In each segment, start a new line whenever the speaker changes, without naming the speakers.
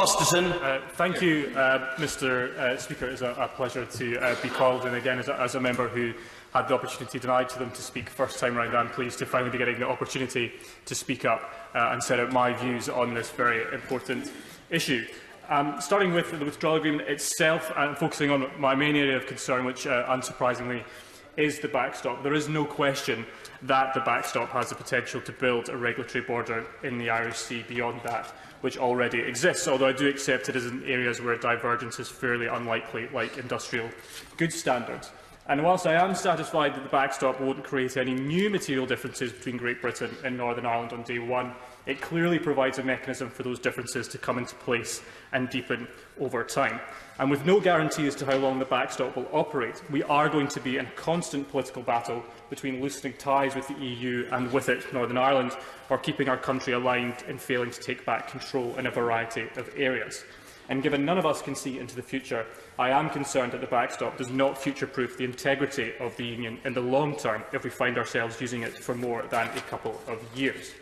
Thank you, Mr Speaker. It is a pleasure to be called in again as a member who had the opportunity denied to them to speak first time round. I'm pleased to finally be getting the opportunity to speak up and set out my views on this very important issue. Starting with the withdrawal agreement itself and focusing on my main area of concern, which unsurprisingly is the backstop. There is no question that the backstop has the potential to build a regulatory border in the Irish Sea beyond that which already exists, although I do accept it is in areas where divergence is fairly unlikely, like industrial goods standards. And whilst I am satisfied that the backstop won't create any new material differences between Great Britain and Northern Ireland on day one, it clearly provides a mechanism for those differences to come into place and deepen over time. And with no guarantee as to how long the backstop will operate, we are going to be in a constant political battle between loosening ties with the EU and, with it, Northern Ireland, or keeping our country aligned and failing to take back control in a variety of areas. And given none of us can see into the future, I am concerned that the backstop does not future-proof the integrity of the Union in the long term if we find ourselves using it for more than a couple of years.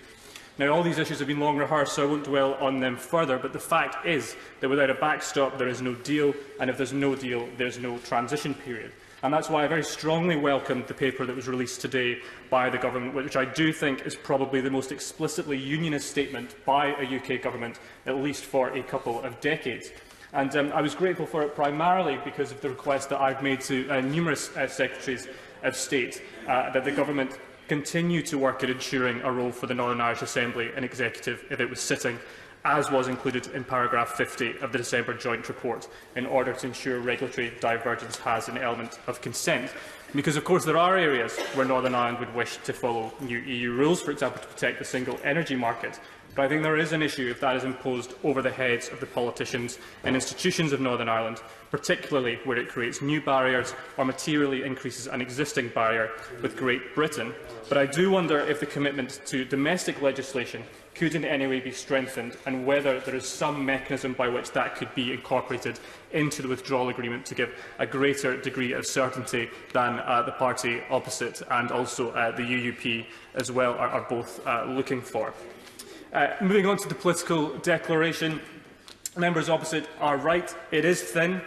Now, all these issues have been long rehearsed, so I won't dwell on them further, but the fact is that without a backstop there is no deal, and if there is no deal, there is no transition period. And that is why I very strongly welcomed the paper that was released today by the Government, which I do think is probably the most explicitly unionist statement by a UK Government, at least for a couple of decades. And I was grateful for it primarily because of the request that I have made to numerous Secretaries of State that the Government continue to work at ensuring a role for the Northern Irish Assembly and Executive if it was sitting, as was included in paragraph 50 of the December Joint Report, in order to ensure regulatory divergence has an element of consent. Because, of course, there are areas where Northern Ireland would wish to follow new EU rules, for example, to protect the single energy market. But I think there is an issue if that is imposed over the heads of the politicians and institutions of Northern Ireland, particularly where it creates new barriers or materially increases an existing barrier with Great Britain. But I do wonder if the commitment to domestic legislation could in any way be strengthened, and whether there is some mechanism by which that could be incorporated into the withdrawal agreement to give a greater degree of certainty than the party opposite and also the UUP as well are both looking for. Moving on to the political declaration, members opposite are right. It is thin,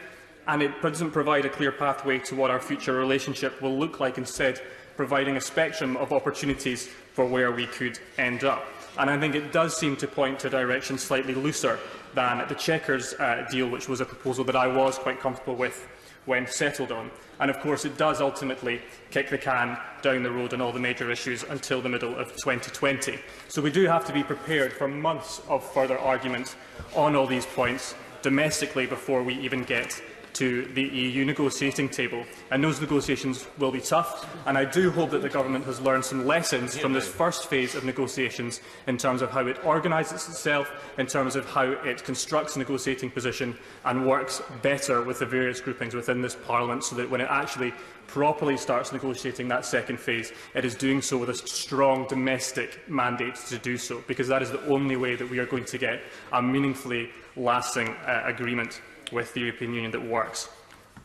and it doesn't provide a clear pathway to what our future relationship will look like, instead providing a spectrum of opportunities for where we could end up. And I think it does seem to point to a direction slightly looser than the Chequers deal, which was a proposal that I was quite comfortable with when settled on. And of course it does ultimately kick the can down the road on all the major issues until the middle of 2020. So we do have to be prepared for months of further argument on all these points domestically before we even get to the EU negotiating table. And those negotiations will be tough, and I do hope that the Government has learned some lessons from this first phase of negotiations in terms of how it organises itself, in terms of how it constructs a negotiating position and works better with the various groupings within this Parliament, so that when it actually properly starts negotiating that second phase, it is doing so with a strong domestic mandate to do so, because that is the only way that we are going to get a meaningfully lasting agreement with the European Union that works.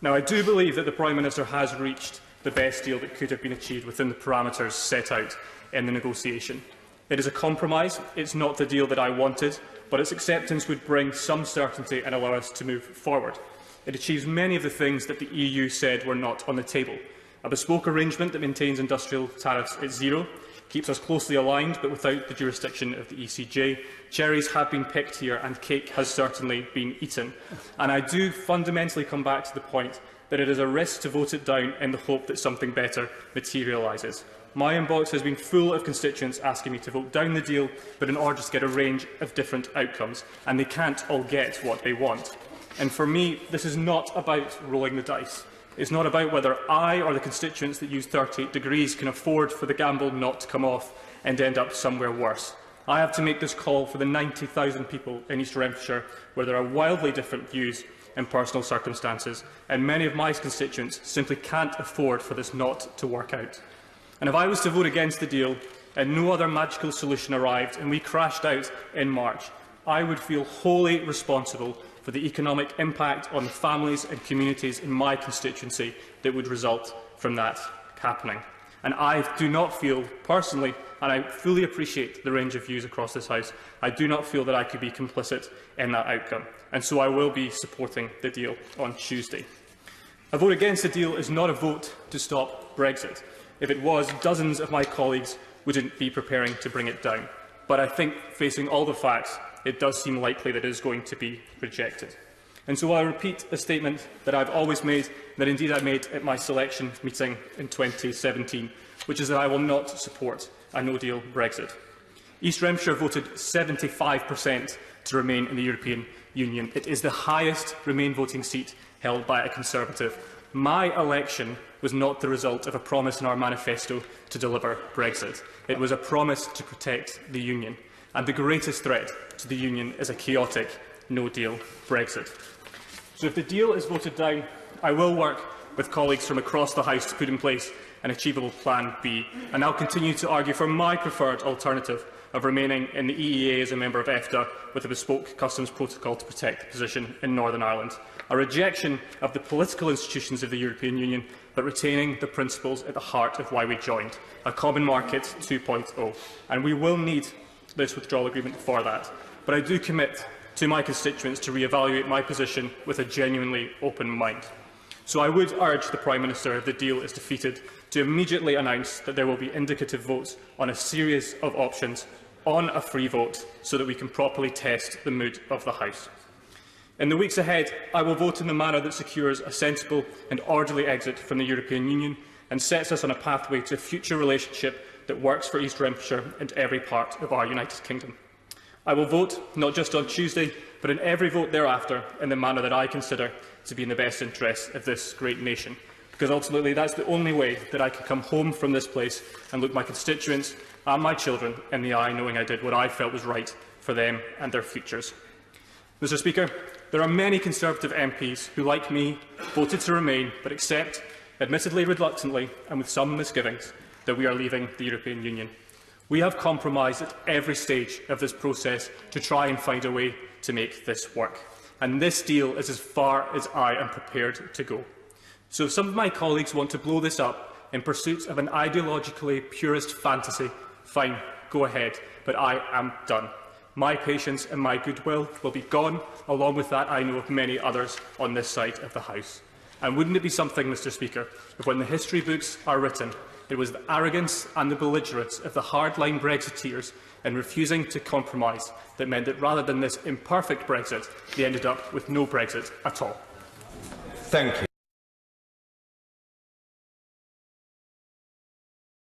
Now, I do believe that the Prime Minister has reached the best deal that could have been achieved within the parameters set out in the negotiation. It is a compromise. It's not the deal that I wanted, but its acceptance would bring some certainty and allow us to move forward. It achieves many of the things that the EU said were not on the table. A bespoke arrangement that maintains industrial tariffs at zero, keeps us closely aligned but without the jurisdiction of the ECJ. Cherries have been picked here and cake has certainly been eaten. And I do fundamentally come back to the point that it is a risk to vote it down in the hope that something better materialises. My inbox has been full of constituents asking me to vote down the deal, but in order to get a range of different outcomes, and they can't all get what they want. And for me, this is not about rolling the dice. It is not about whether I or the constituents that use 38 degrees can afford for the gamble not to come off and end up somewhere worse. I have to make this call for the 90,000 people in East Renfrewshire where there are wildly different views and personal circumstances, and many of my constituents simply can't afford for this not to work out. And if I was to vote against the deal and no other magical solution arrived and we crashed out in March, I would feel wholly responsible for the economic impact on the families and communities in my constituency that would result from that happening. And I do not feel, personally, and I fully appreciate the range of views across this House, I do not feel that I could be complicit in that outcome. And so I will be supporting the deal on Tuesday. A vote against the deal is not a vote to stop Brexit. If it was, dozens of my colleagues wouldn't be preparing to bring it down. But I think, facing all the facts, it does seem likely that it is going to be rejected. And so I repeat a statement that I have always made, that indeed I made at my selection meeting in 2017, which is that I will not support a no-deal Brexit. East Renfrewshire voted 75% to remain in the European Union. It is the highest Remain voting seat held by a Conservative. My election was not the result of a promise in our manifesto to deliver Brexit. It was a promise to protect the Union. And the greatest threat to the Union is a chaotic no-deal Brexit. So if the deal is voted down, I will work with colleagues from across the House to put in place an achievable Plan B, and I'll continue to argue for my preferred alternative of remaining in the EEA as a member of EFTA with a bespoke customs protocol to protect the position in Northern Ireland, a rejection of the political institutions of the European Union, but retaining the principles at the heart of why we joined, a common market 2.0. And we will need this withdrawal agreement for that. But I do commit to my constituents to re-evaluate my position with a genuinely open mind. So I would urge the Prime Minister, if the deal is defeated, to immediately announce that there will be indicative votes on a series of options on a free vote, so that we can properly test the mood of the House. In the weeks ahead, I will vote in the manner that secures a sensible and orderly exit from the European Union and sets us on a pathway to a future relationship that works for East Renfrewshire and every part of our United Kingdom. I will vote not just on Tuesday, but in every vote thereafter in the manner that I consider to be in the best interests of this great nation, because ultimately that's the only way that I can come home from this place and look my constituents and my children in the eye, knowing I did what I felt was right for them and their futures. Mr Speaker, there are many Conservative MPs who, like me, voted to remain, but accept, admittedly reluctantly and with some misgivings, that we are leaving the European Union. We have compromised at every stage of this process to try and find a way to make this work. And this deal is as far as I am prepared to go. So if some of my colleagues want to blow this up in pursuit of an ideologically purist fantasy, fine, go ahead, but I am done. My patience and my goodwill will be gone. Along with that, I know of many others on this side of the House. And wouldn't it be something, Mr Speaker, if when the history books are written, it was the arrogance and the belligerence of the hardline Brexiteers in refusing to compromise that meant that rather than this imperfect Brexit, they ended up with no Brexit at all.
Thank you.